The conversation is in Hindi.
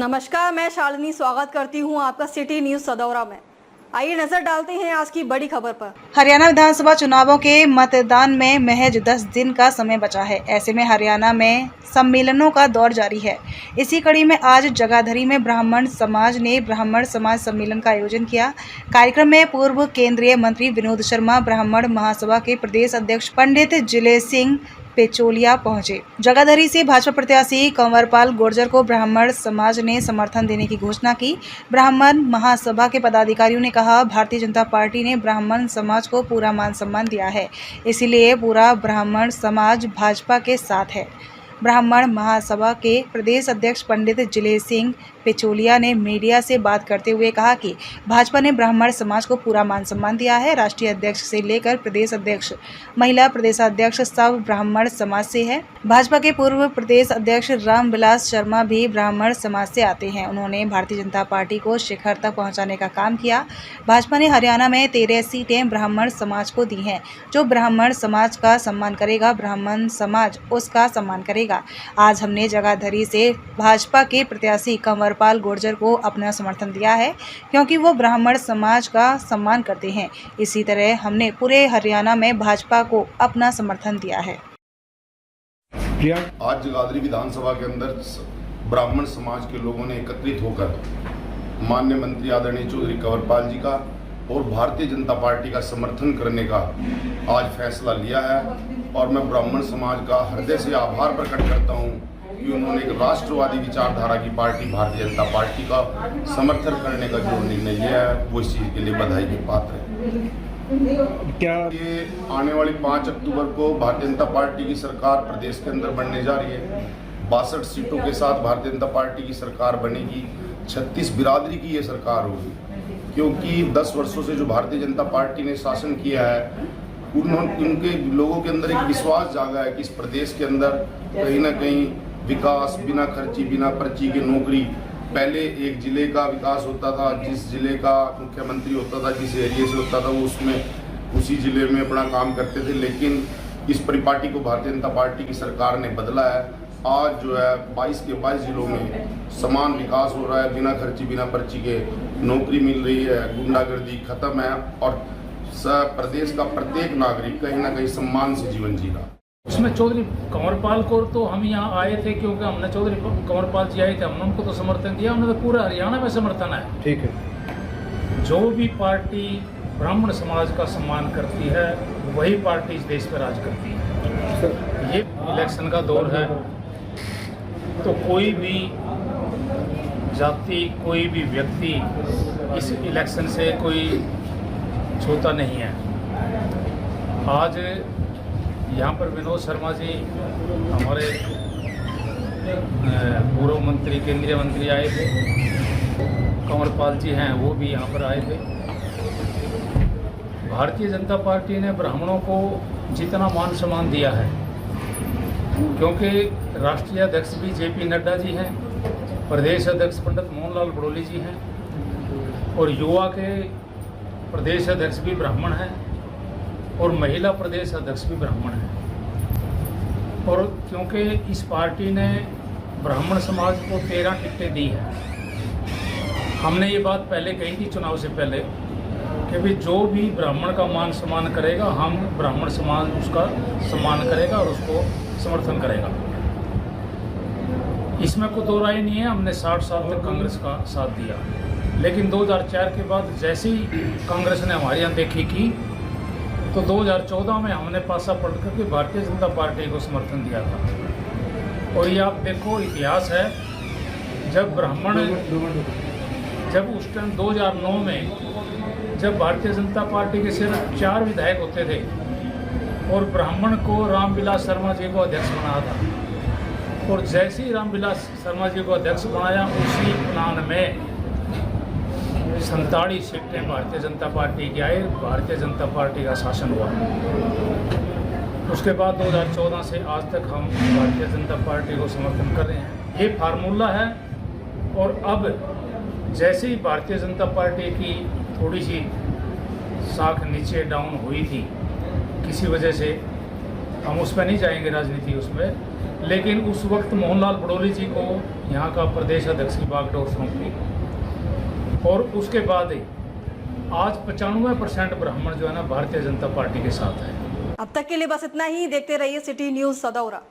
नमस्कार, मैं शालिनी स्वागत करती हूं आपका सिटी न्यूज सदौरा में। आइए नजर डालते हैं आज की बड़ी खबर पर। हरियाणा विधानसभा चुनावों के मतदान में महज 10 दिन का समय बचा है। ऐसे में हरियाणा में सम्मेलनों का दौर जारी है। इसी कड़ी में आज जगाधरी में ब्राह्मण समाज ने ब्राह्मण समाज सम्मेलन का आयोजन किया। कार्यक्रम में पूर्व केंद्रीय मंत्री विनोद शर्मा, ब्राह्मण महासभा के प्रदेश अध्यक्ष पंडित जिले सिंह पेचोलिया पहुंचे। जगाधरी से भाजपा प्रत्याशी कंवरपाल गुर्जर को ब्राह्मण समाज ने समर्थन देने की घोषणा की। ब्राह्मण महासभा के पदाधिकारियों ने कहा, भारतीय जनता पार्टी ने ब्राह्मण समाज को पूरा मान सम्मान दिया है, इसलिए पूरा ब्राह्मण समाज भाजपा के साथ है। ब्राह्मण महासभा के प्रदेश अध्यक्ष पंडित जिले सिंह पेचोलिया ने मीडिया से बात करते हुए कहा कि भाजपा ने ब्राह्मण समाज को पूरा मान सम्मान दिया है। राष्ट्रीय अध्यक्ष से लेकर प्रदेश अध्यक्ष, महिला प्रदेशाध्यक्ष सब ब्राह्मण समाज से है। भाजपा के पूर्व प्रदेश अध्यक्ष रामविलास शर्मा भी ब्राह्मण समाज से आते हैं। उन्होंने भारतीय जनता पार्टी को शिखर तक पहुंचाने का काम किया। भाजपा ने हरियाणा में 13 सीटें ब्राह्मण समाज को दी हैं। जो ब्राह्मण समाज का सम्मान करेगा, ब्राह्मण समाज उसका सम्मान करेगा। आज हमने जगाधरी से भाजपा के प्रत्याशी कंवरपाल गुर्जर को अपना समर्थन दिया है, क्योंकि वो ब्राह्मण समाज का सम्मान करते हैं। इसी तरह हमने पूरे हरियाणा में भाजपा को अपना समर्थन दिया है। आज जगाधरी विधानसभा के अंदर ब्राह्मण समाज के लोगों ने एकत्रित होकर माननीय मंत्री आदरणीय चौधरी कंवरपाल जी का और भारतीय जनता पार्टी का समर्थन करने का आज फैसला लिया है। और मैं ब्राह्मण समाज का हृदय से आभार प्रकट करता हूं कि उन्होंने एक राष्ट्रवादी विचारधारा की पार्टी भारतीय जनता पार्टी का समर्थन करने का जो निर्णय लिया है, वो इस चीज़ के लिए बधाई के पात्र है। क्या ये आने वाली 5 अक्टूबर को भारतीय जनता पार्टी की सरकार प्रदेश के अंदर बनने जा रही है। 62 सीटों के साथ भारतीय जनता पार्टी की सरकार बनेगी। 36 बिरादरी की ये सरकार होगी, क्योंकि 10 वर्षों से जो भारतीय जनता पार्टी ने शासन किया है, उनके लोगों के अंदर एक विश्वास जागा है कि इस प्रदेश के अंदर कहीं ना कहीं विकास बिना खर्ची बिना पर्ची के नौकरी, पहले एक जिले का विकास होता था, जिस जिले का मुख्यमंत्री होता था, जिस एरिया से होता था, वो उसमें उसी जिले में अपना काम करते थे। लेकिन इस परिपाटी को भारतीय जनता पार्टी की सरकार ने बदला है। आज जो है 22 के 22 जिलों में समान विकास हो रहा है, बिना खर्ची बिना पर्ची के नौकरी मिल रही है, गुंडागर्दी खत्म है और प्रदेश का प्रत्येक नागरिक कहीं ना कहीं सम्मान से जीवन जी रहा। उसमें चौधरी कंवरपाल को तो हम यहाँ आए थे क्योंकि हमने चौधरी कंवरपाल जी आए थे, हमने उनको तो समर्थन दिया। उन्होंने तो पूरा हरियाणा में समर्थन है। ठीक है, जो भी पार्टी ब्राह्मण समाज का सम्मान करती है वही पार्टी इस देश पर राज करती है। ये इलेक्शन का दौर है, तो कोई भी जाति, कोई भी व्यक्ति इस इलेक्शन से कोई छूता नहीं है। आज यहाँ पर विनोद शर्मा जी, हमारे पूर्व मंत्री, केंद्रीय मंत्री आए थे। कंवरपाल जी हैं, वो भी यहाँ पर आए थे। भारतीय जनता पार्टी ने ब्राह्मणों को जितना मान सम्मान दिया है, क्योंकि राष्ट्रीय अध्यक्ष भी जेपी नड्डा जी हैं, प्रदेश अध्यक्ष पंडित मोहनलाल बड़ोली जी हैं और युवा के प्रदेश अध्यक्ष भी ब्राह्मण हैं और महिला प्रदेश अध्यक्ष भी ब्राह्मण हैं। और क्योंकि इस पार्टी ने ब्राह्मण समाज को 13 टिकटें दी हैं, हमने ये बात पहले कही थी चुनाव से पहले कि भी जो भी ब्राह्मण का मान सम्मान करेगा, हम ब्राह्मण समाज उसका सम्मान करेगा और उसको समर्थन करेगा। इसमें कोई दो राय नहीं है। हमने 60 साल तक कांग्रेस का साथ दिया, लेकिन 2004 के बाद जैसे ही कांग्रेस ने हमारी अनदेखी की, तो 2014 में हमने पासा पलट करके भारतीय जनता पार्टी को समर्थन दिया था। और ये आप देखो, इतिहास है, जब ब्राह्मण, जब उस टाइम 2009 में जब भारतीय जनता पार्टी के सिर्फ 4 विधायक होते थे और ब्राह्मण को रामविलास शर्मा जी को अध्यक्ष बनाया था, और जैसे ही रामविलास शर्मा जी को अध्यक्ष बनाया, उसी प्लान में 47 सीटें भारतीय जनता पार्टी की आई, भारतीय जनता पार्टी का शासन हुआ। उसके बाद 2014 से आज तक हम भारतीय जनता पार्टी को समर्थन कर रहे हैं। ये फार्मूला है। और अब जैसे ही भारतीय जनता पार्टी की थोड़ी सी साख नीचे डाउन हुई थी किसी वजह से, हम उस पर नहीं जाएंगे राजनीति उसमें, लेकिन उस वक्त मोहनलाल बड़ोली जी को यहाँ का प्रदेश अध्यक्ष की बागडोर सौंपी और उसके बाद ही आज 95% ब्राह्मण जो है ना भारतीय जनता पार्टी के साथ है। अब तक के लिए बस इतना ही। देखते रहिए सिटी न्यूज़ सदौरा।